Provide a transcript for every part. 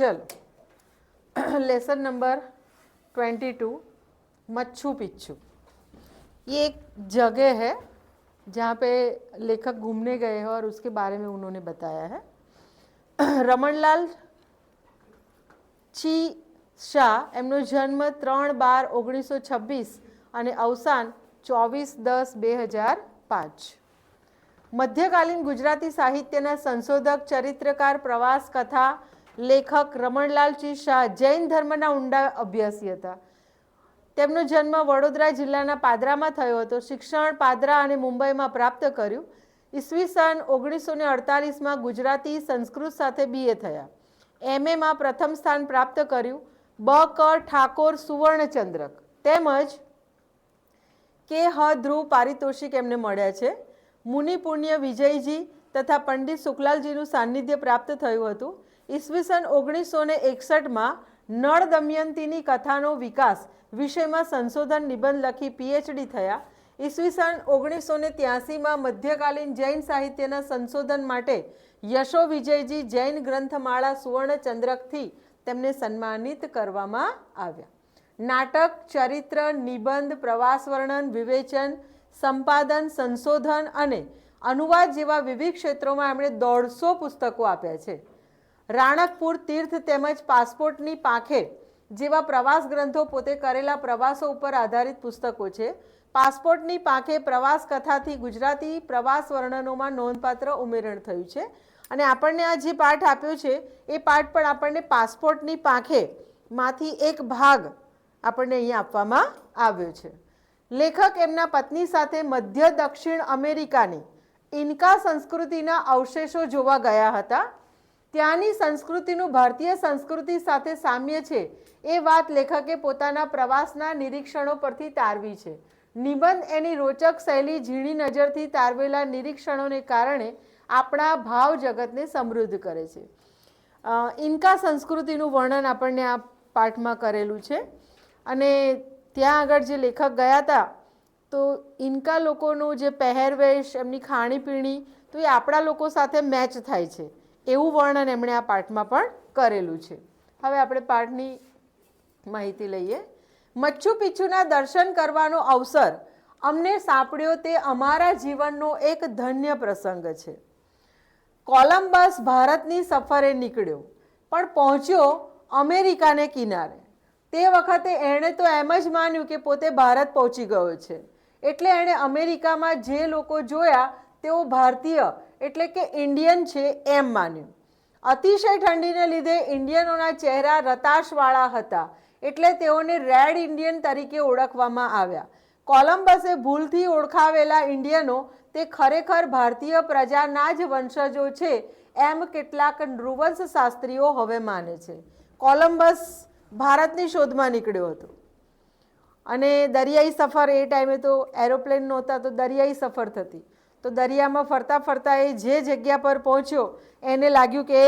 चलो lesson number 22 मच्छू पिच्छू। ये एक जगह है जहाँ पे लेखक घूमने गए हैं और उसके बारे में उन्होंने बताया है। રમણલાલ છી શાહ એમનો જન્મ 3/12/1926 અને અવસાન 24/10/2005। મધ્યકાલીન ગુજરાતી સાહિત્યના સંશોધક, ચરિત્રકાર, પ્રવાસ કથા લેખક રમણલાલ છી શાહ જૈન ધર્મના ઊંડા અભ્યાસી હતા। તેમનો જન્મ વડોદરા જિલ્લાના પાદરામાં થયો હતો। શિક્ષણ પાદરા અને મુંબઈમાં પ્રાપ્ત કર્યું। ઈસવીસન 1948માં ગુજરાતી સંસ્કૃત સાથે BA થયા। MAમાં પ્રથમ સ્થાન પ્રાપ્ત કર્યું। બ.ક. ઠાકોર સુવર્ણચંદ્રક તેમજ કે.હ. ધ્રુવ પારિતોષિક એમને મળ્યા છે। મુનિ પુણ્ય વિજયજી તથા પંડિત શુક્લાલજીનું સાનિધ્ય પ્રાપ્ત થયું હતું। ઈસવીસન 1961માં નળ દમયંતીની કથાનો વિકાસ વિષયમાં સંશોધન નિબંધ લખી PhD થયા। ઈસવીસન 1983માં મધ્યકાલીન જૈન સાહિત્યના સંશોધન માટે યશો વિજયજી જૈન ગ્રંથમાળા સુવર્ણચંદ્રકથી તેમને સન્માનિત કરવામાં આવ્યા। નાટક, ચરિત્ર, નિબંધ, પ્રવાસ વર્ણન, વિવેચન, સંપાદન, સંશોધન અને અનુવાદ જેવા વિવિધ ક્ષેત્રોમાં એમણે 150 પુસ્તકો આપ્યા છે। રાણકપુર તીર્થ તેમજ પાસપોર્ટની પાંખે જેવા પ્રવાસ ગ્રંથો પોતે કરેલા પ્રવાસો ઉપર આધારિત પુસ્તકો છે। પાસપોર્ટની પાંખે પ્રવાસ કથાથી ગુજરાતી પ્રવાસ વર્ણનોમાં નોંધપાત્ર ઉમેરણ થયું છે। અને આપણને આ જે પાઠ આપ્યો છે એ પાઠ પણ આપણને પાસપોર્ટની પાંખે માંથી એક ભાગ આપણને અહીંયા આપવામાં આવ્યો છે। લેખક એમના પત્ની સાથે મધ્ય દક્ષિણ અમેરિકાની ઇન્કા સંસ્કૃતિના અવશેષો જોવા ગયા હતા। ત્યાંની સંસ્કૃતિનું ભારતીય સંસ્કૃતિ સાથે સામ્ય છે એ વાત લેખકે પોતાના પ્રવાસના નિરીક્ષણો પરથી તારવી છે। નિબંધ એની રોચક શૈલી, ઝીણી નજરથી તારવેલા નિરીક્ષણોને કારણે આપણા ભાવ જગતને સમૃદ્ધ કરે છે। ઇન્કા સંસ્કૃતિનું વર્ણન આપણને આ પાઠમાં કરેલું છે। અને ત્યાં આગળ જે લેખક ગયા હતા તો ઇન્કા લોકોનું જે પહેરવેશ, એમની ખાણીપીણી તો એ આપણા લોકો સાથે મેચ થાય છે એવું વર્ણન એમણે આ પાઠમાં પણ કરેલું છે। હવે આપણે પાઠની માહિતી લઈએ। મચ્છુ પિચ્છુના દર્શન કરવાનો અવસર અમને સાંપડ્યો તે અમારા જીવનનો એક ધન્ય પ્રસંગ છે। કોલંબસ ભારતની સફરે નીકળ્યો પણ પહોંચ્યો અમેરિકાને કિનારે। તે વખતે એણે તો એમ જ માન્યું કે પોતે ભારત પહોંચી ગયો છે, એટલે એણે અમેરિકામાં જે લોકો જોયા તેઓ ભારતીય એટલે કે ઇન્ડિયન છે એમ માન્યું। અતિશય ઠંડીને લીધે ઇન્ડિયનોના ચહેરા રતાશવાળા હતા એટલે તેઓને રેડ ઇન્ડિયન તરીકે ઓળખવામાં આવ્યા। કોલંબસે ભૂલથી ઓળખાવેલા ઇન્ડિયનો તે ખરેખર ભારતીય પ્રજાના જ વંશજો છે એમ કેટલાક નૃવંશ શાસ્ત્રીઓ હવે માને છે। કોલંબસ ભારતની શોધમાં નીકળ્યો હતો અને દરિયાઈ સફર એ ટાઈમે તો એરોપ્લેન નહોતા તો દરિયાઈ સફર થતી, તો દરિયામાં ફરતા ફરતા એ જે જગ્યા પર પહોંચ્યો એને લાગ્યું કે એ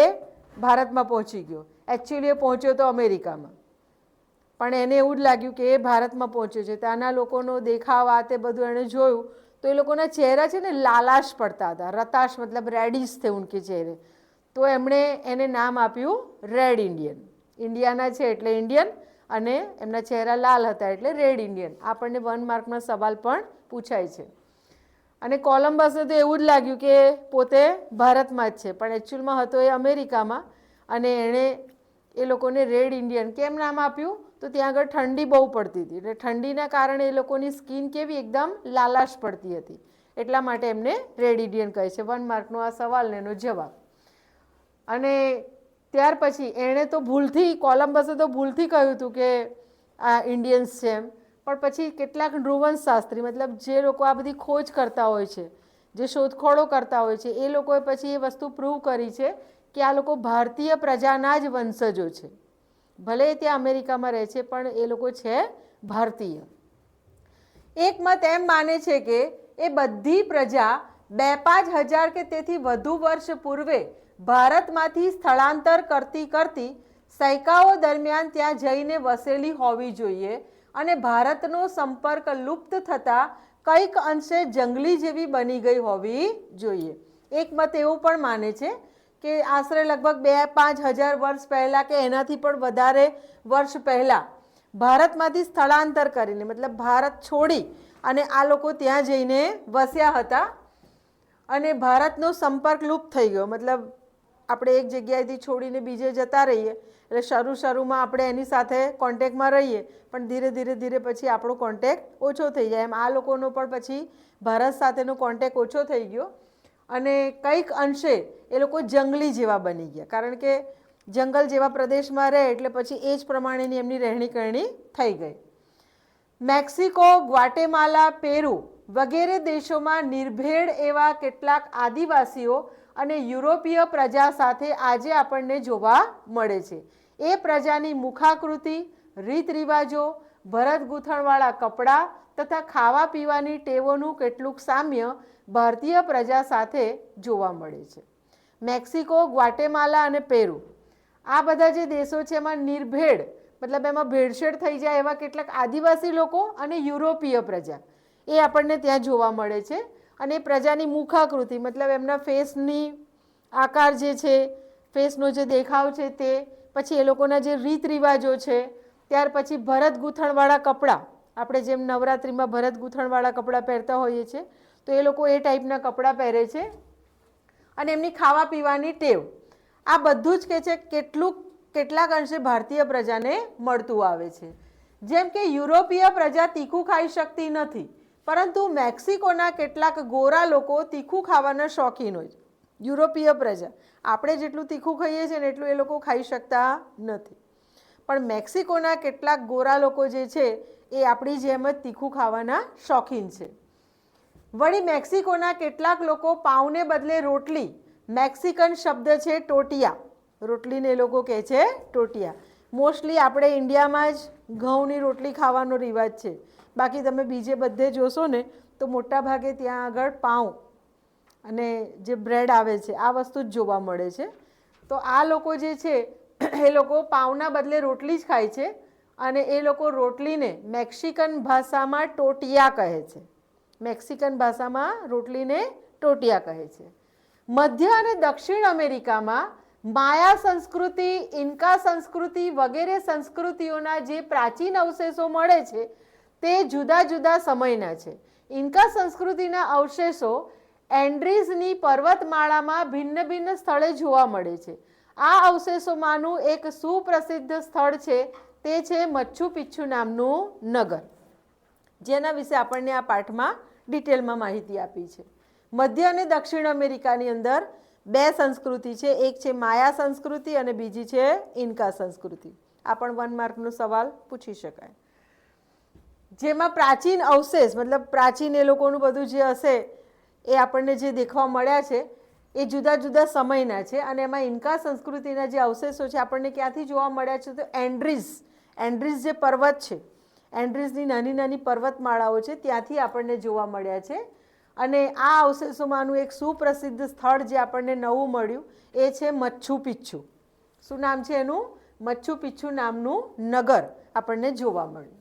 ભારતમાં પહોંચી ગયો। એકચ્યુઅલી એ પહોંચ્યો તો અમેરિકામાં, પણ એને એવું જ લાગ્યું કે એ ભારતમાં પહોંચ્યો છે। ત્યાંના લોકોનો દેખાવ આ તે બધું એણે જોયું તો એ લોકોના ચહેરા છે ને લાલાશ પડતા હતા। રતાશ મતલબ રેડિશ થે ઉનકે ચહેરે, તો એમણે એને નામ આપ્યું રેડ ઇન્ડિયન। ઇન્ડિયાના છે એટલે ઇન્ડિયન અને એમના ચહેરા લાલ હતા એટલે રેડ ઇન્ડિયન। આપણને 1 માર્કનો સવાલ પણ પૂછાય છે। અને કોલંબસને તો એવું જ લાગ્યું કે પોતે ભારતમાં જ છે, પણ એકચ્યુઅલમાં હતો એ અમેરિકામાં અને એણે એ લોકોને રેડ ઇન્ડિયન કેમ નામ આપ્યું તો ત્યાં આગળ ઠંડી બહુ પડતી હતી એટલે ઠંડીના કારણે એ લોકોની સ્કિન કેવી એકદમ લાલાશ પડતી હતી એટલા માટે એમને રેડ ઇન્ડિયન કહે છે। 1 માર્કનો આ સવાલનો એનો જવાબ। અને ત્યાર પછી એણે તો ભૂલથી કોલંબસે તો ભૂલથી કહ્યું હતું કે આ ઇન્ડિયન્સ છે એમ, પણ પછી કેટલાક નૃવંશ શાસ્ત્રી મતલબ જે લોકો આ બધી ખોજ કરતા હોય છે, જે શોધખોળો કરતા હોય છે, એ લોકોએ પછી એ વસ્તુ પ્રૂવ કરી છે કે આ લોકો ભારતીય પ્રજાના જ વંશજો છે। ભલે ત્યાં અમેરિકામાં રહે છે પણ એ લોકો છે ભારતીય। એક મત એમ માને છે કે એ બધી પ્રજા 2-5 હજાર કે તેથી વધુ વર્ષ પૂર્વે ભારતમાંથી સ્થળાંતર કરતી કરતી સૈકાઓ દરમિયાન ત્યાં જઈને વસેલી હોવી જોઈએ અને ભારતનો સંપર્ક લુપ્ત થતાં કંઈક અંશે જંગલી જેવી બની ગઈ હોવી જોઈએ। એક મત એવું પણ માને છે કે આશરે લગભગ 2-5 હજાર વર્ષ પહેલાં કે એનાથી પણ વધારે વર્ષ પહેલાં ભારતમાંથી સ્થળાંતર કરીને, મતલબ ભારત છોડી અને આ લોકો ત્યાં જઈને વસ્યા હતા અને ભારતનો સંપર્ક લુપ્ત થઈ ગયો. મતલબ આપણે એક જગ્યાએથી છોડીને બીજે જતા રહીએ એટલે શરૂમાં આપણે એની સાથે કોન્ટેક્ટમાં રહીએ, પણ ધીરે ધીરે પછી આપણો કોન્ટેક્ટ ઓછો થઈ જાય. એમ આ લોકોનો પણ પછી ભારત સાથેનો કોન્ટેક્ટ ઓછો થઈ ગયો અને કંઈક અંશે એ લોકો જંગલી જેવા બની ગયા, કારણ કે જંગલ જેવા પ્રદેશમાં રહે એટલે પછી એ જ પ્રમાણેની એમની રહેણી કરણી થઈ ગઈ. મેક્સિકો, ગ્વાટેમાલા, પેરુ વગેરે દેશોમાં નિર્ભેળ એવા કેટલાક આદિવાસીઓ અને યુરોપીય પ્રજા સાથે આજે આપણને જોવા મળે છે. એ પ્રજાની મુખાકૃતિ, રીત રિવાજો, ભરત ગૂંથણવાળા કપડાં તથા ખાવા પીવાની ટેવોનું કેટલુંક સામ્ય ભારતીય પ્રજા સાથે જોવા મળે છે. મેક્સિકો, ગ્વાટેમાલા અને પેરુ આ બધા જે દેશો છે એમાં નિર્ભેળ, મતલબ એમાં ભેળસેળ થઈ જાય એવા કેટલાક આદિવાસી લોકો અને યુરોપીય પ્રજા એ આપણને ત્યાં જોવા મળે છે. અને પ્રજાની મુખાકૃતિ, મતલબ એમના ફેસની આકાર જે છે, ફેસનો જે દેખાવ છે તે, પછી એ લોકોના જે રીત રિવાજો છે, ત્યાર પછી ભરત ગૂંથણવાળા કપડાં, આપણે જેમ નવરાત્રિમાં ભરત ગૂંથણવાળા કપડાં પહેરતા હોઈએ છીએ તો એ લોકો એ ટાઈપના કપડાં પહેરે છે. અને એમની ખાવા પીવાની ટેવ, આ બધું જ કે છે કેટલાક અંશે ભારતીય પ્રજાને મળતું આવે છે. જેમ કે યુરોપીય પ્રજા તીખું ખાઈ શકતી નથી, પરંતુ મેક્સિકોના કેટલાક ગોરા લોકો તીખું ખાવાના શોખીન હોય છે. યુરોપીય પ્રજા આપણે જેટલું તીખું ખાઈએ છીએ ને એટલું એ લોકો ખાઈ શકતા નથી, પણ મેક્સિકોના કેટલાક ગોરા લોકો જે છે એ આપણી જેમ જ તીખું ખાવાના શોખીન છે. વળી મેક્સિકોના કેટલાક લોકો પાઉને બદલે રોટલી, મેક્સિકન શબ્દ છે ટોટિયા, રોટલીને એ લોકો કહે છે ટોટિયા. મોસ્ટલી આપણે ઇન્ડિયામાં જ ઘઉંની રોટલી ખાવાનો રિવાજ છે, બાકી તમે બીજે બધે જોશો ને તો મોટા ભાગે ત્યાં આગળ પાઉં અને જે બ્રેડ આવે છે આ વસ્તુ જ જોવા મળે છે. તો આ લોકો જે છે એ લોકો પાઉંના બદલે રોટલી જ ખાય છે અને એ લોકો રોટલીને મેક્સિકન ભાષામાં ટોટિયા કહે છે. મેક્સિકન ભાષામાં રોટલીને ટોટિયા કહે છે. મધ્ય અને દક્ષિણ અમેરિકામાં માયા સંસ્કૃતિ, ઇન્કા સંસ્કૃતિ વગેરે સંસ્કૃતિઓના જે પ્રાચીન અવશેષો મળે છે તે જુદા જુદા સમયના છે. ઇન્કા સંસ્કૃતિના અવશેષો એન્ડ્રીઝની પર્વતમાળામાં ભિન્ન ભિન્ન સ્થળે જોવા મળે છે. આ અવશેષોમાંનું એક સુપ્રસિદ્ધ સ્થળ છે તે છે મચ્છુ પિચ્છુ નામનું નગર, જેના વિશે આપણને આ પાઠમાં ડિટેલમાં માહિતી આપી છે. મધ્ય અને દક્ષિણ અમેરિકાની અંદર બે સંસ્કૃતિ છે, એક છે માયા સંસ્કૃતિ અને બીજી છે ઇન્કા સંસ્કૃતિ. આ પણ 1 માર્કનો સવાલ પૂછી શકાય. જેમાં પ્રાચીન અવશેષ, મતલબ પ્રાચીન એ લોકોનું બધું જે હશે એ આપણને જે દેખવા મળ્યા છે એ જુદા જુદા સમયના છે. અને એમાં ઇન્કા સંસ્કૃતિના જે અવશેષો છે આપણને ક્યાંથી જોવા મળ્યા છે તો એન્ડ્રીઝ જે પર્વત છે, એન્ડ્રીઝની નાની નાની પર્વતમાળાઓ છે ત્યાંથી આપણને જોવા મળ્યા છે. અને આ અવશેષોમાંનું એક સુપ્રસિદ્ધ સ્થળ જે આપણને નવું મળ્યું એ છે મચ્છુ પિચ્છુ. શું નામ છે એનું? મચ્છુ પિચ્છુ નામનું નગર આપણને જોવા મળ્યું.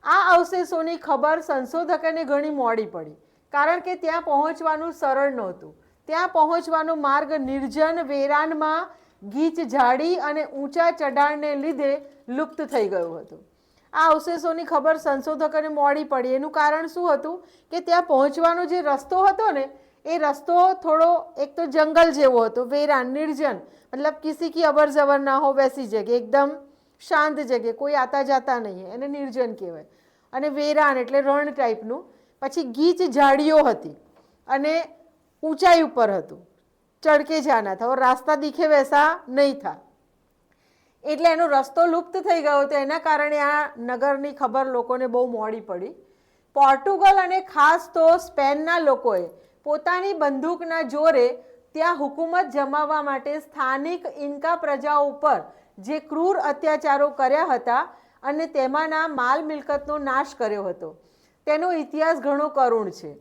આ અવશેષોની ખબર સંશોધકોને ઘણી મોડી પડી, કારણ કે ત્યાં પહોંચવાનું સરળ નહોતું. ત્યાં પહોંચવાનો માર્ગ નિર્જન વેરાનમાં ગીચ ઝાડી અને ઊંચા ચઢાણને લીધે લુપ્ત થઈ ગયું હતું. આ અવશેષોની ખબર સંશોધકોને મોડી પડી. એનું કારણ શું હતું કે ત્યાં પહોંચવાનો જે રસ્તો હતો ને એ રસ્તો થોડો એક તો જંગલ જેવો હતો, વેરાન, નિર્જન, મતલબ કિસી કી અવર જવર ના હો વૈસી જગ્યા, એકદમ શાંત જગ્યા, કોઈ આતા જાતા નહીં, એને નિર્જન કહેવાય. અને વેરાન એટલે રણ ટાઈપનું. પછી ગીચ ઝાડીઓ હતી અને ઊંચાઈ ઉપર હતું, ચડકે જાના था और रास्ता दिखे वैसा नहीं था. એટલે એનો રસ્તો લુપ્ત થઈ ગયો હતો, એના કારણે આ નગરની ખબર લોકોને બહુ મોડી પડી. પોર્ટુગલ અને ખાસ તો સ્પેનના લોકોએ પોતાની બંદૂકના જોરે ત્યાં હુકુમત જમાવવા માટે સ્થાનિક ઇન્કા પ્રજાઓ ઉપર જે ક્રૂર અત્યાચારો કર્યા હતા અને તેમાંના માલ મિલકતનો નાશ કર્યો હતો તેનો ઇતિહાસ ઘણો કરુણ છે.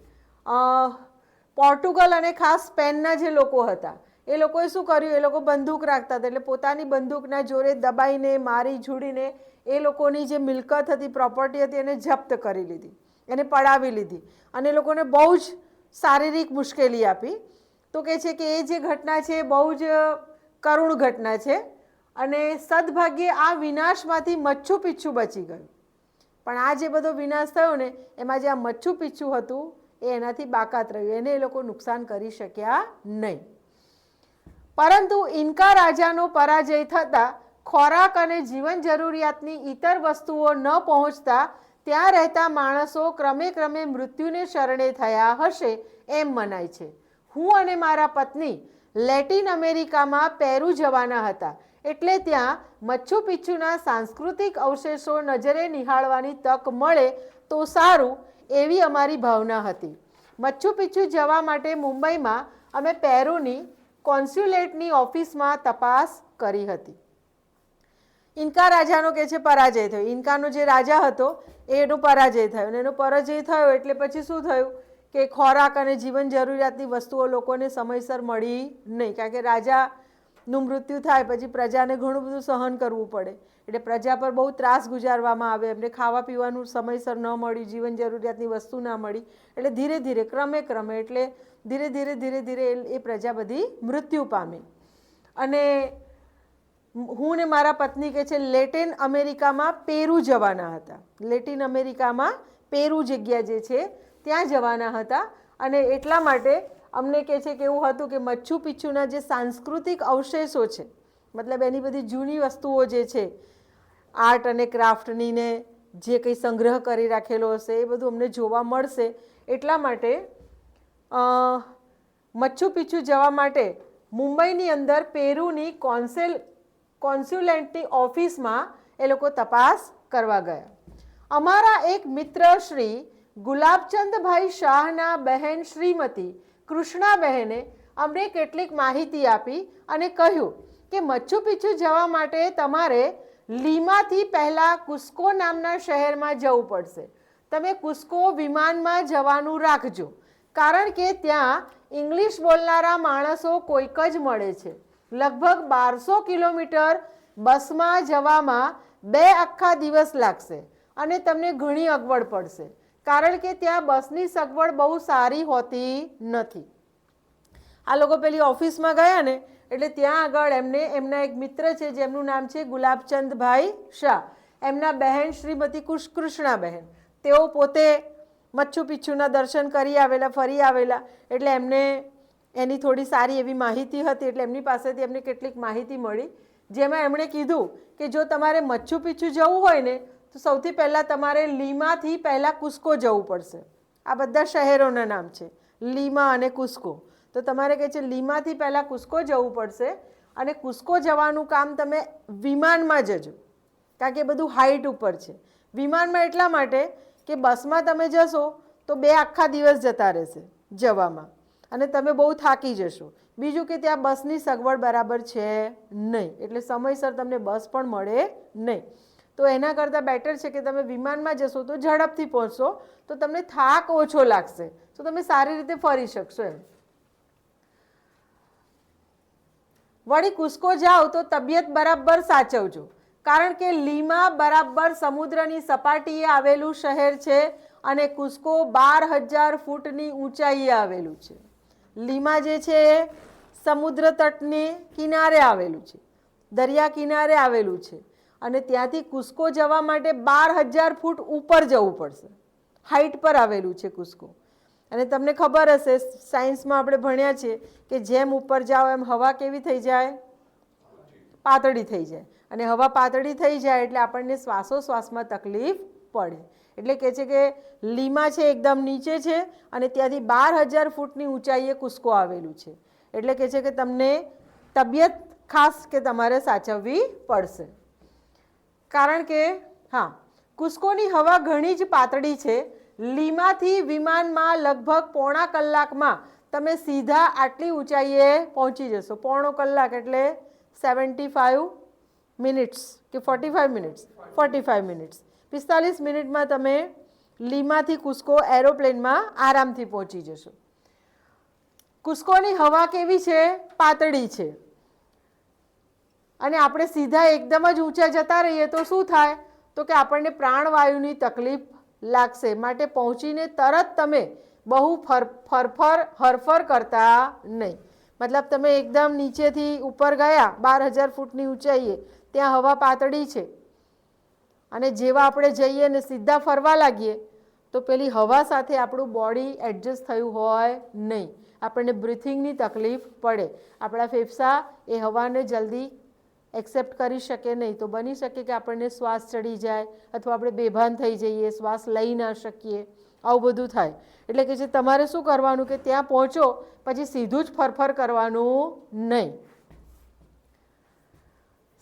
પોર્ટુગલ અને ખાસ સ્પેનના જે લોકો હતા એ લોકોએ શું કર્યું, એ લોકો બંદૂક રાખતા હતા એટલે પોતાની બંદૂકના જોરે દબાઈને મારી ઝૂડીને એ લોકોની જે મિલકત હતી, પ્રોપર્ટી હતી એને જપ્ત કરી લીધી, એને પડાવી લીધી અને એ લોકોને બહુ જ શારીરિક મુશ્કેલી આપી. તો કહે છે કે એ જે ઘટના છે એ બહુ જ કરુણ ઘટના છે અને સદભાગ્યે આ વિનાશમાંથી મચ્છુ પિચ્છુ બચી ગયું. પણ આ જે બધો વિનાશ થયો ને એમાં જે આ મચ્છુ પિચ્છુ હતું એ એનાથી બાકાત રહ્યું, એને એ લોકો નુકસાન કરી શક્યા નહીં. પરંતુ ઇન્કા રાજાનો પરાજય થતાં ખોરાક અને જીવન જરૂરિયાતની ઇતર વસ્તુઓ ન પહોંચતા ત્યાં રહેતા માણસો ક્રમે ક્રમે મૃત્યુને શરણે થયા હશે એમ મનાય છે. હું અને મારા પત્ની લેટિન અમેરિકામાં પેરુ જવાના હતા, એટલે ત્યાં મચ્છુ પિચ્છુના સાંસ્કૃતિક અવશેષો નજરે નિહાળવાની તક મળે તો સારું એવી અમારી ભાવના હતી. મચ્છુ પિચ્છુ જવા માટે મુંબઈમાં અમે પેરુની કોન્સ્યુલેટની ઓફિસમાં તપાસ કરી હતી. ઇન્કા રાજાનો કે છે પરાજય થયો. ઇન્કાનો જે રાજા હતો એનો પરાજય થયો અને એનો પરાજય થયો એટલે પછી શું થયું કે ખોરાક અને જીવન જરૂરિયાતની વસ્તુઓ લોકોને સમયસર મળી નહીં, કારણ કે રાજાનું મૃત્યુ થાય પછી પ્રજાને ઘણું બધું સહન કરવું પડે, એટલે પ્રજા પર બહુ ત્રાસ ગુજારવામાં આવે. એમને ખાવા પીવાનું સમયસર ન મળ્યું, જીવન જરૂરિયાતની વસ્તુ ના મળી, એટલે ધીરે ધીરે ક્રમે ક્રમે એટલે ધીરે ધીરે એ પ્રજા બધી મૃત્યુ પામી. અને હું ને મારા પત્ની કે છે લેટિન અમેરિકામાં પેરુ જવાના હતા. લેટિન અમેરિકામાં પેરુ જગ્યા જે છે ત્યાં જવાના હતા અને એટલા માટે અમને કે છે કે એવું હતું કે મચ્છુ પિચ્છુના જે સાંસ્કૃતિક અવશેષો છે, મતલબ એની બધી જૂની વસ્તુઓ જે છે આર્ટ અને ક્રાફ્ટની ને જે કંઈ સંગ્રહ કરી રાખેલો હશે એ બધું અમને જોવા મળશે. એટલા માટે મચ્છુ પિચ્છુ જવા માટે મુંબઈની અંદર પેરુની કોન્સ્યુલેટની ઓફિસમાં એ લોકો તપાસ કરવા ગયા. અમારા એક મિત્ર શ્રી ગુલાબચંદભાઈ શાહના બહેન શ્રીમતી કૃષ્ણાબહેને અમને કેટલીક માહિતી આપી અને કહ્યું કે મચ્છુ પિચ્છુ જવા માટે તમારે લીમાથી પહેલાં કુસ્કો નામના શહેરમાં જવું પડશે. તમે કુસ્કો વિમાનમાં જવાનું રાખજો, કારણ કે ત્યાં ઇંગ્લિશ બોલનારા માણસો કોઈક જ મળે છે. લગભગ 1200 કિલોમીટર બસમાં જવામાં 2 આખા દિવસ લાગશે અને તમને ઘણી અગવડ પડશે, કારણ કે ત્યાં બસની સગવડ બહુ સારી હોતી નથી. આ લોકો પેલી ઓફિસમાં ગયા ને એટલે ત્યાં આગળ એમને એમના એક મિત્ર છે જેમનું નામ છે ગુલાબચંદભાઈ શાહ, એમના બહેન શ્રીમતી કૃષ્ણાબહેન, તેઓ પોતે મચ્છુ પિચ્છુના દર્શન કરી આવેલા, ફરી આવેલા, એટલે એમને એની થોડી સારી એવી માહિતી હતી. એટલે એમની પાસેથી એમને કેટલીક માહિતી મળી, જેમાં એમણે કીધું કે જો તમારે મચ્છુ પિચ્છુ જવું હોય ને તો સૌથી પહેલાં તમારે લીમાથી પહેલાં કુસ્કો જવું પડશે. આ બધા શહેરોના નામ છે, લીમા અને કુસ્કો. તો તમારે કહે છે લીમાથી પહેલાં કુસ્કો જવું પડશે અને કુસ્કો જવાનું કામ તમે વિમાનમાં જજો, કારણ કે બધું હાઈટ ઉપર છે. વિમાનમાં એટલા માટે કે બસમાં તમે જશો તો 2 આખા દિવસ જતા રહેશે જવામાં અને તમે બહુ થાકી જશો. બીજું કે ત્યાં બસની સગવડ બરાબર છે નહીં, એટલે સમયસર તમને બસ પણ મળે નહીં. તો એના કરતાં બેટર છે કે તમે વિમાનમાં જશો તો ઝડપથી પહોંચશો, તો તમને થાક ઓછો લાગશે, તો તમે સારી રીતે ફરી શકશો એમ. વળી કુસ્કો જાઓ તો તબિયત બરાબર સાચવજો, કારણ કે લીમા બરાબર સમુદ્રની સપાટીએ આવેલું શહેર છે અને કુસ્કો 12,000 ફૂટની ઊંચાઈએ આવેલું છે. લીમા જે છે એ સમુદ્ર તટની કિનારે આવેલું છે, દરિયા કિનારે આવેલું છે અને ત્યાંથી કુસ્કો જવા માટે 12,000 ફૂટ ઉપર જવું પડશે. હાઈટ પર આવેલું છે કુસ્કો. અને તમને ખબર હશે સાયન્સમાં આપણે ભણ્યા છે કે જેમ ઉપર જાઓ એમ હવા કેવી થઈ જાય, પાતળી થઈ જાય, અને હવા પાતળી થઈ જાય એટલે આપણને શ્વાસોશ્વાસમાં તકલીફ પડે. એટલે કહે છે કે લીમા છે એકદમ નીચે છે અને ત્યાંથી 12,000 ફૂટની ઊંચાઈએ કુસ્કો આવેલું છે. એટલે કહે છે કે તમને તબિયત ખાસ કે તમારે સાચવવી પડશે, કારણ કે હા કુસ્કોની હવા ઘણી જ પાતળી છે. લીમાથી વિમાનમાં લગભગ પોણા કલાકમાં તમે સીધા આટલી ઊંચાઈએ પહોંચી જશો. પોણો કલાક એટલે 75 મિનિટ્સ કે 45 મિનિટ્સ 45 મિનિટમાં તમે લીમાથી કુસ્કો એરોપ્લેનમાં આરામથી પહોંચી જશો. કુસ્કોની હવા કેવી છે, પાતળી છે, અને આપણે સીધા એકદમ જ ઊંચા જતા રહીએ તો શું થાય તો કે આપણને પ્રાણવાયુની તકલીફ લાગશે. માટે પહોંચીને તરત તમે બહુ હરફર કરતા નહીં. મતલબ તમે એકદમ નીચેથી ઉપર ગયા 12,000 ફૂટની ઊંચાઈએ, ત્યાં હવા પાતળી છે અને જેવા આપણે જઈએ ને સીધા ફરવા લાગીએ તો પેલી હવા સાથે આપણું બોડી એડજસ્ટ થયું હોય નહીં, આપણને બ્રીથિંગની તકલીફ પડે, આપણા ફેફસા એ હવાને જલ્દી એક્સેપ્ટ કરી શકે નહીં, તો બની શકે કે આપણને શ્વાસ ચડી જાય અથવા આપણે બેભાન થઈ જઈએ, શ્વાસ લઈ ના શકીએ, આવું બધું થાય. એટલે કે જે તમારે શું કરવાનું કે ત્યાં પહોંચો પછી સીધું જ ફરફર કરવાનું નહીં.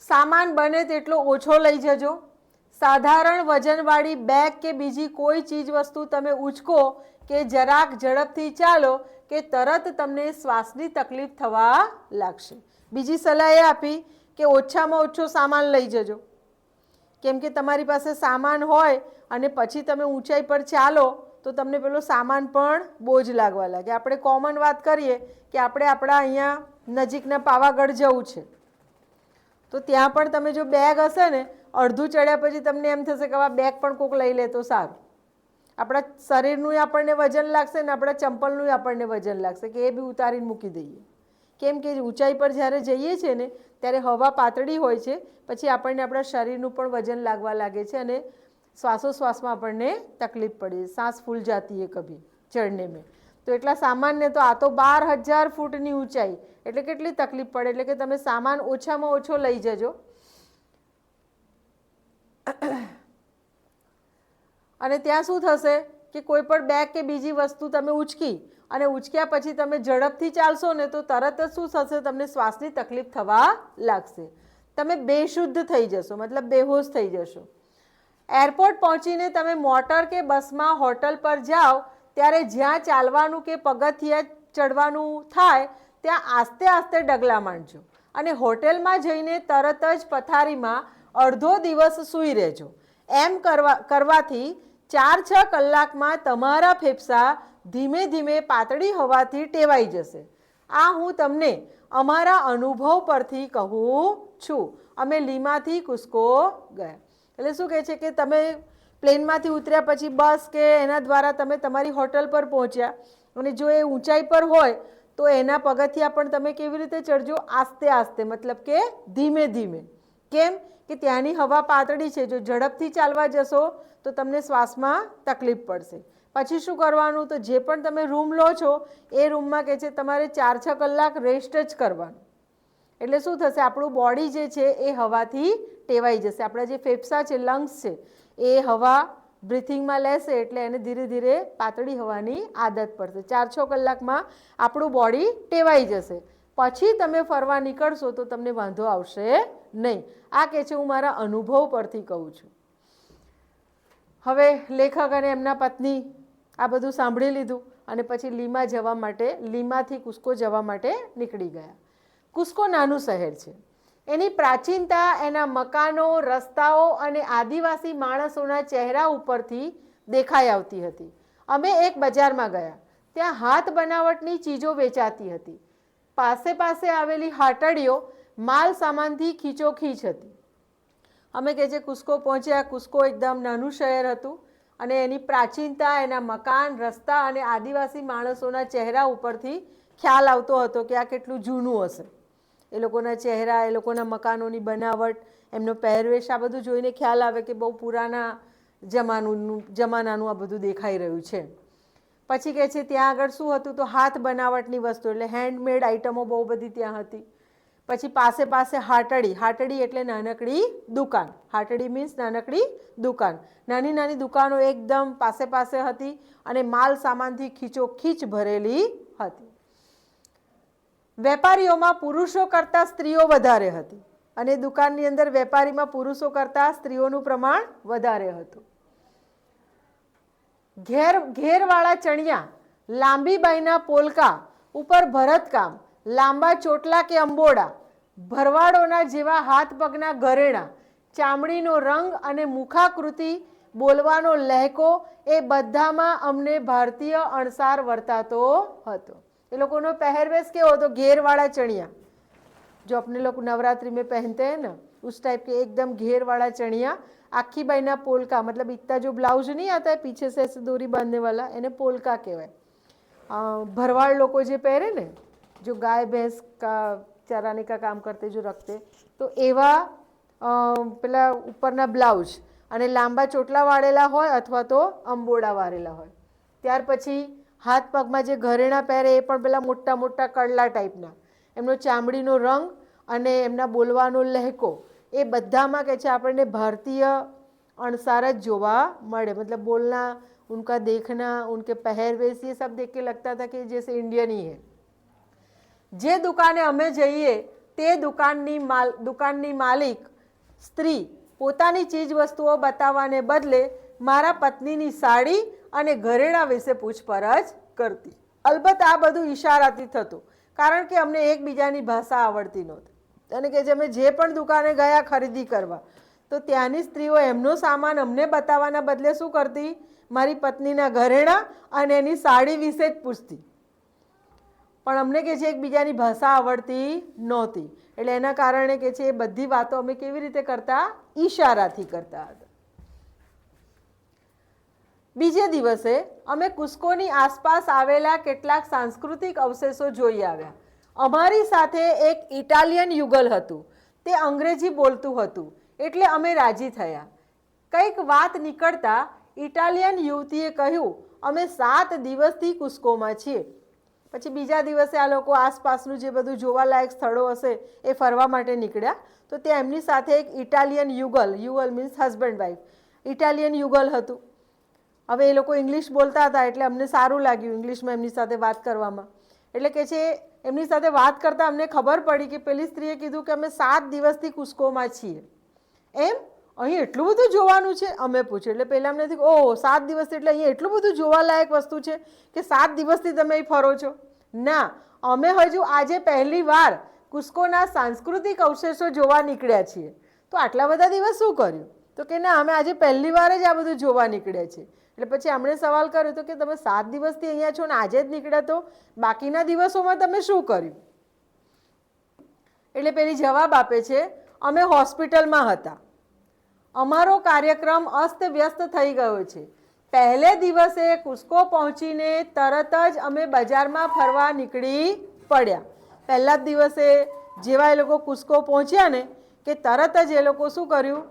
સામાન બને તેટલો ઓછો લઈ જજો. સાધારણ વજનવાળી બેગ કે બીજી કોઈ ચીજ વસ્તુ તમે ઉચકો કે જરાક ઝડપથી ચાલો કે તરત તમને શ્વાસની તકલીફ થવા લાગશે. બીજી સલાહ એ આપી કે ઓછામાં ઓછો સામાન લઈ જજો, કેમ કે તમારી પાસે સામાન હોય અને પછી તમે ઊંચાઈ પર ચાલો તો તમને પેલો સામાન પણ બોજ લાગવા લાગે. આપણે કોમન વાત કરીએ કે આપણે આપણા અહીંયા નજીકના પાવાગઢ જવું છે તો ત્યાં પણ તમે જો બેગ હશે ને અડધું ચડ્યા પછી તમને એમ થશે કે આ બેગ પણ કોઈક લઈ લે તો સારું. આપણા શરીરનું આપણને વજન લાગશે ને આપણા ચંપલનું આપણને વજન લાગશે કે એ બી ઉતારીને મૂકી દઈએ, કેમ કે ઊંચાઈ પર જ્યારે જઈએ છીએ ને ત્યારે હવા પાતળી હોય છે, પછી આપણને આપણા શરીરનું પણ વજન લાગવા લાગે છે અને શ્વાસોશ્વાસમાં આપણને તકલીફ પડે, सांस फूल जाती है कभी चढ़ने में. તો એટલા સામાનને તો આ તો 12,000 ફૂટની ઊંચાઈ એટલે કેટલી તકલીફ પડે. એટલે કે તમે સામાન ઓછામાં ઓછો લઈ જજો. અને ત્યાં શું થશે કે કોઈ પણ બેગ કે બીજી વસ્તુ તમે ઉચકી અને ઉચક્યા પછી તમે ઝડપથી ચાલશો ને તો તરત જ શું થશે, તમને શ્વાસની તકલીફ થવા લાગશે, તમે બેશુદ્ધ થઈ જશો, મતલબ બેહોશ થઈ જશો. એરપોર્ટ પહોંચીને તમે મોટર કે બસમાં હોટલ પર જાઓ ત્યારે જ્યાં ચાલવાનું કે પગથિયા ચડવાનું થાય ત્યાં આસ્તે આસ્તે ડગલા માંડજો અને હોટેલમાં જઈને તરત જ પથારીમાં અડધો દિવસ સૂઈ રહેજો. એમ કરવાથી 4-6 કલાકમાં તમારા ફેફસા ધીમે ધીમે પાતળી હવાથી ટેવાઈ જશે. આ હું તમને અમારા અનુભવ પરથી કહું છું. અમે લીમાથી કુસ્કો ગયા. એટલે શું કહે છે કે તમે પ્લેનમાંથી ઉતર્યા પછી બસ કે એના દ્વારા તમે તમારી હોટલ પર પહોંચ્યા અને જો એ ઊંચાઈ પર હોય તો એના પગથિયા પણ તમે કેવી રીતે ચડજો, આસ્તે આસ્તે, મતલબ કે ધીમે ધીમે. કેમ કે ત્યાંની હવા પાતળી છે, જો ઝડપથી ચાલવા જશો તો તમને શ્વાસમાં તકલીફ પડશે. પછી શું કરવાનું, તો જે પણ તમે રૂમ લો છો એ રૂમમાં કહે છે તમારે 4-6 કલાક રેસ્ટ જ કરવાનું. એટલે શું થશે, આપણું બોડી જે છે એ હવાથી ટેવાઈ જશે. આપણા જે ફેફસા છે, લંગ્સ છે, એ હવા બ્રિથિંગમાં લેશે એટલે એને ધીરે ધીરે પાતળી હવાની આદત પડશે. 4-6 કલાકમાં આપણું બોડી ટેવાઈ જશે. પછી તમે ફરવા નીકળશો તો તમને વાંધો આવશે નહીં. આ કહે છે હું મારા અનુભવ પરથી કહું છું. હવે લેખક અને એમના પત્ની આ બધું સાંભળી લીધું અને પછી લીમાથી કુસ્કો જવા માટે નીકળી ગયા. કુસ્કો નાનું શહેર છે. એની પ્રાચીનતા એના મકાનો, રસ્તાઓ અને આદિવાસી માણસોના ચહેરા ઉપરથી દેખાઈ આવતી હતી. અમે એક બજારમાં ગયા, ત્યાં હાથ બનાવટની ચીજો વેચાતી હતી. પાસે આવેલી હાટડીઓ માલ સામાનથી ખીચોખીચ હતી. અમે કહે છે કુસ્કો પહોંચ્યા. કુસ્કો એકદમ નાનું શહેર હતું અને એની પ્રાચીનતા, એના મકાન, રસ્તા અને આદિવાસી માણસોના ચહેરા ઉપરથી ખ્યાલ આવતો હતો કે આ કેટલું જૂનું હશે. એ લોકોના ચહેરા, એ લોકોના મકાનોની બનાવટ, એમનો પહેરવેશ, આ બધું જોઈને ખ્યાલ આવે કે બહુ પુરાના જમાનાનું આ બધું દેખાઈ રહ્યું છે. પછી કહે છે ત્યાં આગળ શું હતું, તો હાથ બનાવટની વસ્તુ એટલે હેન્ડમેડ આઇટમો બહુ બધી ત્યાં હતી. પછી પાસે હાટડી એટલે નાનકડી દુકાન. હાટડી મીન્સ નાનકડી દુકાન. નાની દુકાનો એકદમ પાસે હતી અને માલ સામાનથી ખીચોખીચ ભરેલી હતી. વેપારીઓમાં પુરુષો કરતાં સ્ત્રીઓ વધારે હતી અને દુકાનની અંદર વેપારીમાં પુરુષો કરતાં સ્ત્રીઓનું પ્રમાણ વધારે હતું. ઘેરવાળા ચણિયા, લાંબી બાઈના પોલકા ઉપર ભરતકામ, લાંબા ચોટલા કે અંબોડા, ભરવાડોના જેવા હાથ પગના ઘરેણા, ચામડીનો રંગ અને મુખાકૃતિ, બોલવાનો લહેકો, એ બધામાં અમને ભારતીય અણસાર વર્તાતો હતો. એ લોકોનો પહેરવેશ કેવો હતો, घेरवाला चढ़िया, जो अपने लोग नवरात्रि में पहनते हैं ना, उस टाइप के एकदम घेर वाला चढ़िया, आखी बाई ना पोलका, मतलब इतना जो ब्लाउज नहीं आता है पीछे से ऐसे डोरी बांधने वाला, इन्हें पोलका कहवाय. भरवाड़ लोग जो पहरे ने, जो गाय भैंस का चराने का काम करते जो रखते, तो एवा पेला उपरना ब्लाउज અને લાંબા ચોટલા વાળેલા હોય અથવા તો અંબોડા વાળેલા હોય. ત્યાર પછી હાથ પગમાં જે ઘરેણા પહેરે એ પણ પેલા મોટા મોટા કડલા ટાઈપના, એમનો ચામડીનો રંગ અને એમના બોલવાનો લહેકો એ બધામાં કે છે આપણને ભારતીય અણસાર જ જોવા મળે. મતલબ બોલના, उनका देखना, उनके पहरवेश, ये सब देख के लगता था कि जैसे इंडियन ही है. જે દુકાને અમે જઈએ તે દુકાનની માલિક સ્ત્રી પોતાની ચીજ વસ્તુઓ બતાવવાને બદલે મારા પત્નીની સાડી અને ઘરેણા વિશે પૂછપરછ કરતી. અલબત્ત આ બધું ઈશારાથી થતું, કારણ કે અમને એકબીજાની ભાષા આવડતી નહોતી. અને કે અમે જે પણ દુકાને ગયા ખરીદી કરવા, તો ત્યાંની સ્ત્રીઓ એમનો સામાન અમને બતાવવાના બદલે શું કરતી, મારી પત્નીના ઘરેણા અને એની સાડી વિશે જ પૂછતી. પણ અમને કે છે એકબીજાની ભાષા આવડતી નહોતી, એટલે એના કારણે કે છે એ બધી વાતો અમે કેવી રીતે કરતા, ઈશારાથી કરતા હતા. બીજે દિવસે અમે કુસ્કોની આસપાસ આવેલા કેટલાક સાંસ્કૃતિક અવશેષો જોઈ આવ્યા. અમારી સાથે એક ઇટાલિયન યુગલ હતું, તે અંગ્રેજી બોલતું હતું, એટલે અમે રાજી થયા. કંઈક વાત નીકળતા ઇટાલિયન યુવતીએ કહ્યું, અમે 7 દિવસથી કુસ્કોમાં છીએ. પછી બીજા દિવસે આ લોકો આસપાસનું જે બધું જોવાલાયક સ્થળો હશે એ ફરવા માટે નીકળ્યા. તો ત્યાં એમની સાથે એક ઇટાલિયન યુગલ, યુગલ મીન્સ હસબન્ડ વાઈફ, ઇટાલિયન યુગલ હતું. હવે એ લોકો ઇંગ્લિશ બોલતા હતા એટલે અમને સારું લાગ્યું ઇંગ્લિશમાં એમની સાથે વાત કરવામાં. એટલે કે છે એમની સાથે વાત કરતાં અમને ખબર પડી કે પેલી સ્ત્રીએ કીધું કે અમે 7 દિવસથી કુસ્કોમાં છીએ. એમ, અહીં એટલું બધું જોવાનું છે? અમે પૂછ્યું. એટલે પહેલાં અમને થયું ઓહ 7 દિવસથી એટલે અહીં એટલું બધું જોવાલાયક વસ્તુ છે કે 7 દિવસથી તમે અહીં ફરો છો? ના, અમે હજુ આજે પહેલી વાર કુસ્કોના સાંસ્કૃતિક અવશેષો જોવા નીકળ્યા છીએ. તો આટલા બધા દિવસ શું કર્યું? તો કે ના, અમે આજે પહેલી વાર જ આ બધું જોવા નીકળ્યા છીએ. એટલે પછી અમને સવાલ કર્યો તો કે તમે 7 દિવસથી અહીંયા છો ને આજે જ નીકળ્યા, તો બાકીના દિવસોમાં તમે શું કર્યું? એટલે પેલી જવાબ આપે છે, અમે હોસ્પિટલમાં હતા. અમારો કાર્યક્રમ અસ્તવ્યસ્ત થઈ ગયો છે. પહેલે દિવસે કુસ્કો પહોંચીને તરત જ અમે બજારમાં ફરવા નીકળી પડ્યા. પહેલા જ દિવસે જેવા એ લોકો કુસ્કો પહોંચ્યા ને કે તરત જ એ લોકો શું કર્યું,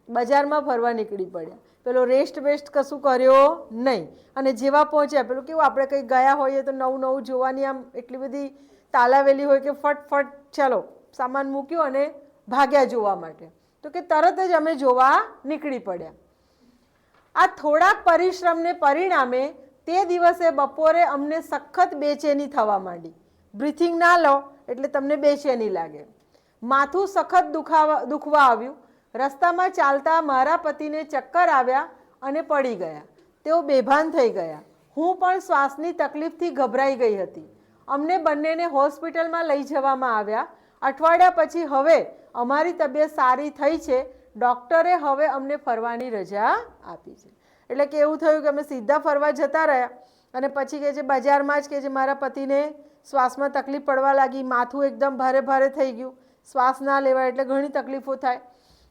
બજારમાં ફરવા નીકળી પડ્યા. પેલો રેસ્ટ કશું કર્યો નહીં. અને જેવા પહોંચ્યા પેલું કેવું આપણે કંઈ ગયા હોઈએ તો નવું નવું જોવાની આમ એટલી બધી તાલાવેલી હોય કે ફટફટ ચાલો સામાન મૂક્યો અને ભાગ્યા જોવા માટે. તો કે તરત જ અમે જોવા નીકળી પડ્યા. આ થોડાક પરિશ્રમને પરિણામે તે દિવસે બપોરે અમને સખત બેચેની થવા માંડી. બ્રીથિંગ ના લો એટલે તમને બેચેની લાગે. માથું સખત દુખવા આવ્યું. રસ્તામાં ચાલતા મારા પતિને ચક્કર આવ્યા અને પડી ગયા. તેઓ બેભાન થઈ ગયા. હું પણ શ્વાસની તકલીફથી ગભરાઈ ગઈ હતી. અમને બંનેને હોસ્પિટલમાં લઈ જવામાં આવ્યા. અઠવાડિયા પછી હવે અમારી તબિયત સારી થઈ છે. ડૉક્ટરે હવે અમને ફરવાની રજા આપી છે. એટલે કે એવું થયું કે અમે સીધા ફરવા જતા રહ્યા અને પછી કે છે બજારમાં જ કે છે મારા પતિને શ્વાસમાં તકલીફ પડવા લાગી. માથું એકદમ ભારે ભારે થઈ ગયું. શ્વાસ ના લેવાય એટલે ઘણી તકલીફો થાય.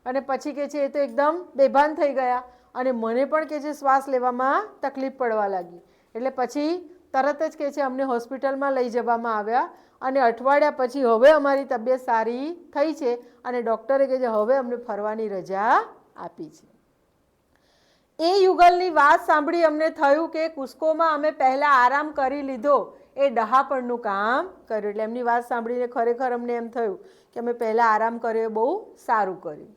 અને પછી કે છે એ તો એકદમ બેભાન થઈ ગયા અને મને પણ કે છે શ્વાસ લેવામાં તકલીફ પડવા લાગી. એટલે પછી તરત જ કે છે અમને હોસ્પિટલમાં લઈ જવામાં આવ્યા અને અઠવાડિયા પછી હવે અમારી તબિયત સારી થઈ છે અને ડૉક્ટરે કે છે હવે અમને ફરવાની રજા આપી છે. એ યુગલની વાત સાંભળી અમને થયું કે કુસ્કોમાં અમે પહેલાં આરામ કરી લીધો એ ડહાપણનું કામ કર્યું. એટલે એમની વાત સાંભળીને ખરેખર અમને એમ થયું કે અમે પહેલાં આરામ કર્યો એ બહુ સારું કર્યું.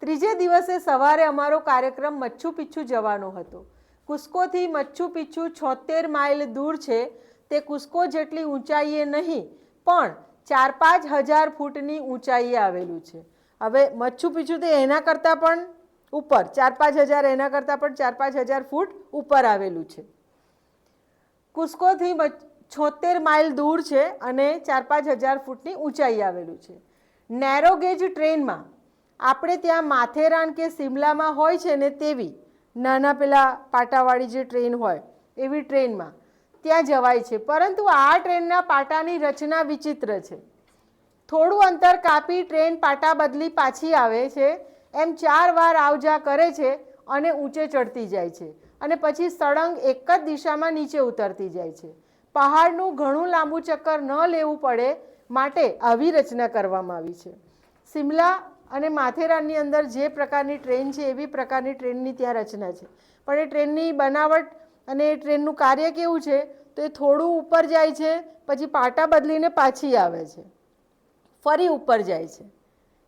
ત્રીજે દિવસે સવારે અમારો કાર્યક્રમ મચ્છુ પિચ્છુ જવાનો હતો. કુસ્કોથી મચ્છુ પિચ્છુ 76 માઇલ દૂર છે. તે કુસ્કો જેટલી ઊંચાઈએ નહીં પણ 4-5 હજાર ફૂટની ઊંચાઈએ આવેલું છે. હવે મચ્છુ પિચ્છુ તે એના કરતાં પણ ઉપર 4-5 હજાર, એના કરતાં પણ 4-5 હજાર ફૂટ ઉપર આવેલું છે. કુસ્કોથી 76 માઇલ દૂર છે અને 4-5 હજાર ફૂટની ઊંચાઈ આવેલું છે. નેરો ગેજ ટ્રેનમાં આપણે ત્યાં માથેરાન કે સિમલામાં હોય છે ને તેવી નાના પેલા પાટાવાળી જે ટ્રેન હોય એવી ટ્રેનમાં ત્યાં જવાય છે. પરંતુ આ ટ્રેનના પાટાની રચના વિચિત્ર છે. થોડું અંતર કાપી ટ્રેન પાટા બદલી પાછી આવે છે એમ 4 વાર આવજા કરે છે અને ઊંચે ચડતી જાય છે અને પછી સળંગ એક જ દિશામાં નીચે ઉતરતી જાય છે. પહાડનું ઘણું લાંબુ ચક્કર ન લેવું પડે માટે આવી રચના કરવામાં આવી છે. સિમલા અને માથેરાનની અંદર જે પ્રકારની ટ્રેન છે એવી પ્રકારની ટ્રેનની ત્યાં રચના છે, પણ એ ટ્રેનની બનાવટ અને એ ટ્રેનનું કાર્ય કેવું છે તો એ થોડું ઉપર જાય છે, પછી પાટા બદલીને પાછી આવે છે, ફરી ઉપર જાય છે.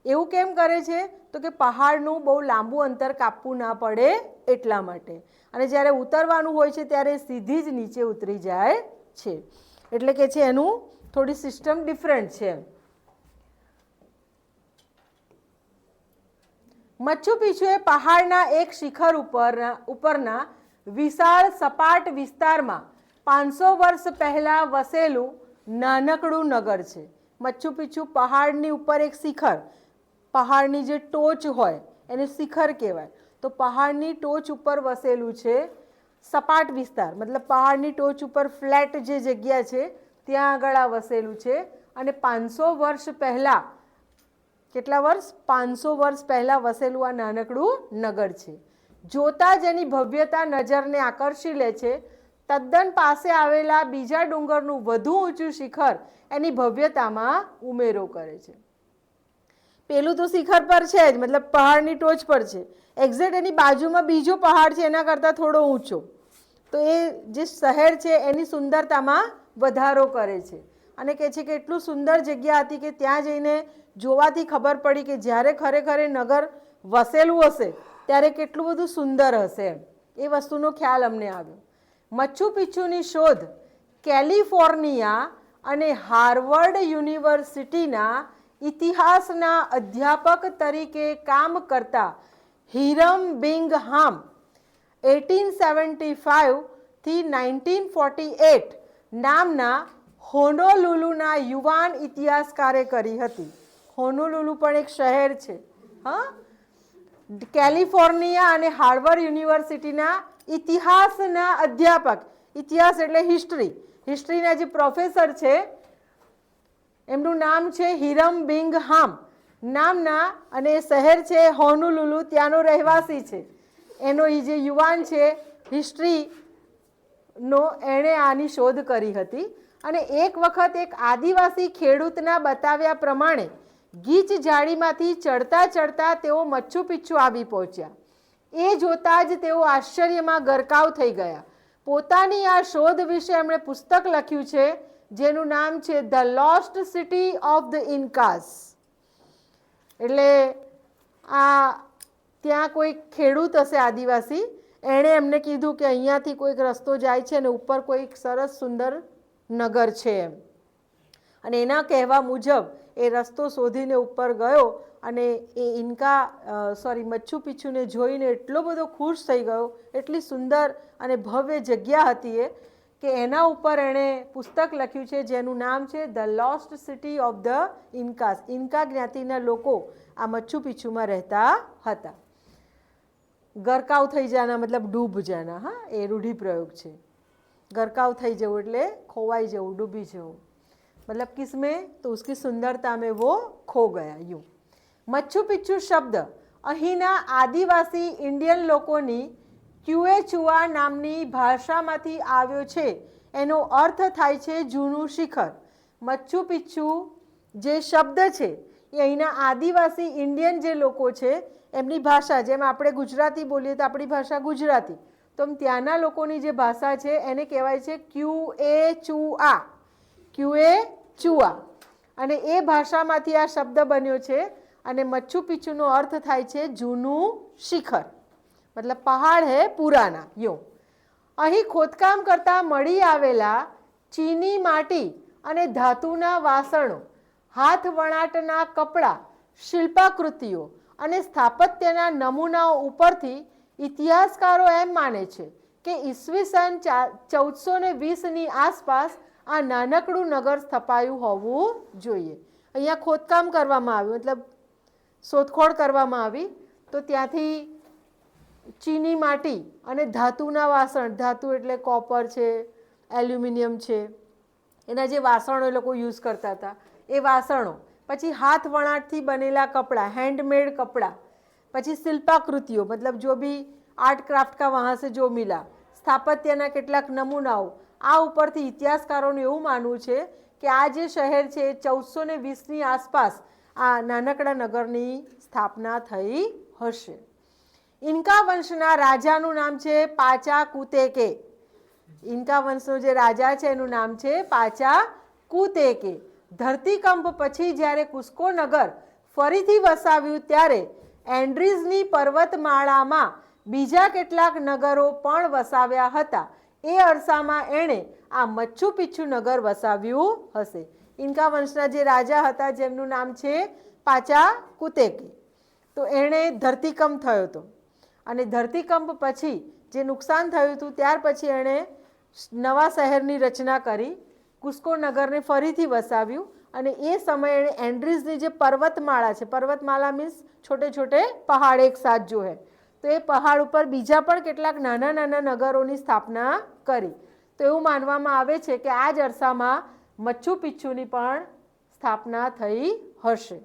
એવું કેમ કરે છે તો કે પહાડનું બહુ લાંબુ અંતર કાપવું ના પડે એટલા માટે. અને જ્યારે ઉતરવાનું હોય છે ત્યારે સીધી જ નીચે ઉતરી જાય છે. એટલે કે છે એનું થોડી સિસ્ટમ ડિફરન્ટ છે. મચ્છુ પિચ્છુ એ પહાડના એક શિખર ઉપરના વિશાળ સપાટ વિસ્તારમાં 500 વર્ષ પહેલા વસેલું નાનકડું નગર છે. મચ્છુ પિચ્છુ પહાડની ઉપર એક શિખર, પહાડની જે ટોચ હોય એને શિખર કહેવાય. તો પહાડની ટોચ ઉપર વસેલું છે સપાટ વિસ્તાર, મતલબ પહાડની ટોચ ઉપર ફ્લેટ જે જગ્યા છે ત્યાં આગળ આ વસેલું છે. અને 500 વર્ષ પહેલા, કેટલા વર્ષ? 500 વર્ષ પહેલા વસેલું આ નાનકડું નગર છે. જોતા જ એની ભવ્યતા નજરને આકર્ષી લે છે. તદ્દન પાસે આવેલા બીજા ડુંગરનું વધુ ઊંચું શિખર એની ભવ્યતામાં ઉમેરો કરે છે. પેલું તો શિખર પર છે જ, મતલબ પહાડની ટોચ પર છે. એક્ઝેક્ટ એની બાજુમાં બીજો પહાડ છે એના કરતાં થોડો ઊંચો. તો એ જે શહેર છે એની સુંદરતામાં વધારો કરે છે. અને કહે છે કે એટલું સુંદર જગ્યા હતી કે ત્યાં જઈને જોવાથી ખબર પડી કે જ્યારે ખરેખર એ નગર વસેલું હશે ત્યારે કેટલું બધું સુંદર હશે. એ વસ્તુનો ખ્યાલ અમને આવ્યો. મચ્છુ પિચ્છુની શોધ કેલિફોર્નિયા અને હાર્વર્ડ યુનિવર્સિટીના ઇતિહાસના અધ્યાપક તરીકે કામ કરતા હિરમ બિંગહામ 1875 થી 1948 નામના હોનોલુલુના યુવાન ઇતિહાસકારે કરી હતી. હોનોલુલુ પણ એક શહેર છે. હા, કેલિફોર્નિયા અને હાર્વર્ડ યુનિવર્સિટીના ઇતિહાસના અધ્યાપક, ઇતિહાસ એટલે હિસ્ટ્રી, હિસ્ટ્રીના જે પ્રોફેસર છે એમનું નામ છે હિરમ બિંગહામ નામના, અને એ શહેર છે હોનોલુલુ, ત્યાંનો રહેવાસી છે. એનો એ જે યુવાન છે હિસ્ટ્રીનો, એણે આની શોધ કરી હતી. અને એક વખત એક આદિવાસી ખેડૂતના બતાવ્યા પ્રમાણે ગીચ ઝાડીમાંથી ચડતા ચડતા તેઓ મચ્છુ પિચ્છુ આવી પહોંચ્યા. એ જોતા જ તેઓ આશ્ચર્યમાં ગરકાવ થઈ ગયા. પોતાની આ શોધ વિશે એમણે પુસ્તક લખ્યું છે જેનું નામ છે the lost city of the Incas. એટલે આ ત્યાં કોઈ ખેડૂત હશે આદિવાસી, એણે એમને કીધું કે અહીંયાથી કોઈક રસ્તો જાય છે અને ઉપર કોઈક સરસ સુંદર નગર છે એમ. અને એના કહેવા મુજબ એ રસ્તો શોધીને ઉપર ગયો અને એ મચ્છુ પિચ્છુને જોઈને એટલો બધો ખુશ થઈ ગયો, એટલી સુંદર અને ભવ્ય જગ્યા હતી એ, કે એના ઉપર એણે પુસ્તક લખ્યું છે જેનું નામ છે the lost city of the Incas. Inca જ્ઞાતિના લોકો આ મચ્છુ પિચ્છુમાં રહેતા હતા. ગરકાવ થઈ જાના મતલબ ડૂબ જાના. હા, એ રૂઢિપ્રયોગ છે. ગરકાવ થઈ જવું એટલે ખોવાઈ જવું, ડૂબી જવું. मतलब किसमें? तो उसकी सुंदरता में वो खो गया. यूं मच्छू पिच्छू शब्द અહીંના આદિવાસી ઇન્ડિયન લોકોની ક્યુએચુઆ નામની ભાષામાંથી આવ્યો છે. એનો અર્થ થાય છે જૂનું શિખર. મચ્છુ પિચ્છુ જે શબ્દ છે એ અહીંના આદિવાસી ઇન્ડિયન જે લોકો છે એમની ભાષા, જેમ આપણે ગુજરાતી બોલીએ તો આપણી ભાષા ગુજરાતી, તો ત્યાંના લોકોની જે ભાષા છે એને કહેવાય છે ક્યુએચુઆ. ક્યુએચુઆ. અને એ ભાષામાંથી આ શબ્દ બન્યો છે. અને મચ્છુ પિચ્છુનો અર્થ થાય છે જૂનું શિખર, મતલબ પહાડ હે પુરાના. યો અહીં ખોદકામ કરતા મળી આવેલા ચીની માટી અને ધાતુના વાસણો, હાથ વણાટના કપડાં, શિલ્પાકૃતિઓ અને સ્થાપત્યના નમૂનાઓ ઉપરથી ઇતિહાસકારો એમ માને છે કે ઈસવીસન 1420ની આસપાસ આ નાનકડું નગર સ્થપાયું હોવું જોઈએ. અહીંયા ખોદકામ કરવામાં આવ્યું, મતલબ શોધખોળ કરવામાં આવી, તો ત્યાંથી ચીની માટી અને ધાતુના વાસણ, ધાતુ એટલે કોપર છે, એલ્યુમિનિયમ છે, એના જે વાસણો એ લોકો યુઝ કરતા હતા એ વાસણો, પછી હાથ વણાટથી બનેલા કપડાં, હેન્ડમેડ કપડાં, પછી શિલ્પાકૃતિઓ, મતલબ જો બી આર્ટ ક્રાફ્ટ કા વહાં સે જો મિલા, સ્થાપત્યના કેટલાક નમૂનાઓ આ ઉપરથી ઇતિહાસકારોનું એવું માનવું છે કે આ જે શહેર છે એ 1420ની આસપાસ આ નાનકડા નગરની સ્થાપના થઈ હશે. ઇન્કા વંશના રાજાનું નામ છે પાચાકુતેકે. ઇન્કા વંશનો જે રાજા છે એનું નામ છે પાચાકુતેકે. ધરતીકંપ પછી જ્યારે કુસ્કો નગર ફરીથી વસાવ્યું ત્યારે એન્ડ્રીઝની પર્વતમાળામાં બીજા કેટલાક નગરો પણ વસાવ્યા હતા. એ અરસામાં એણે આ મચ્છુ પિચ્છુ નગર વસાવ્યું હશે. ઇન્કા વંશના જે રાજા હતા જેમનું નામ છે પાચાકુતેકે, તો એણે ધરતીકંપ થયો હતો અને ધરતીકંપ પછી જે નુકસાન થયું હતું ત્યાર પછી એણે નવા શહેરની રચના કરી, કુસ્કો નગરને ફરીથી વસાવ્યું અને એ સમયે એણે એન્ડ્રીઝની જે પર્વતમાળા છે, પર્વતમાળા મીન્સ છોટે છોટે પહાડ એક સાથ જો હે, તો એ પહાડ ઉપર બીજા પણ કેટલાક નાના નાના નગરોની સ્થાપના કરી. તો એવું માનવામાં આવે છે કે આ જ અરસામાં મચ્છુ પિચ્છુની પણ સ્થાપના થઈ હશે.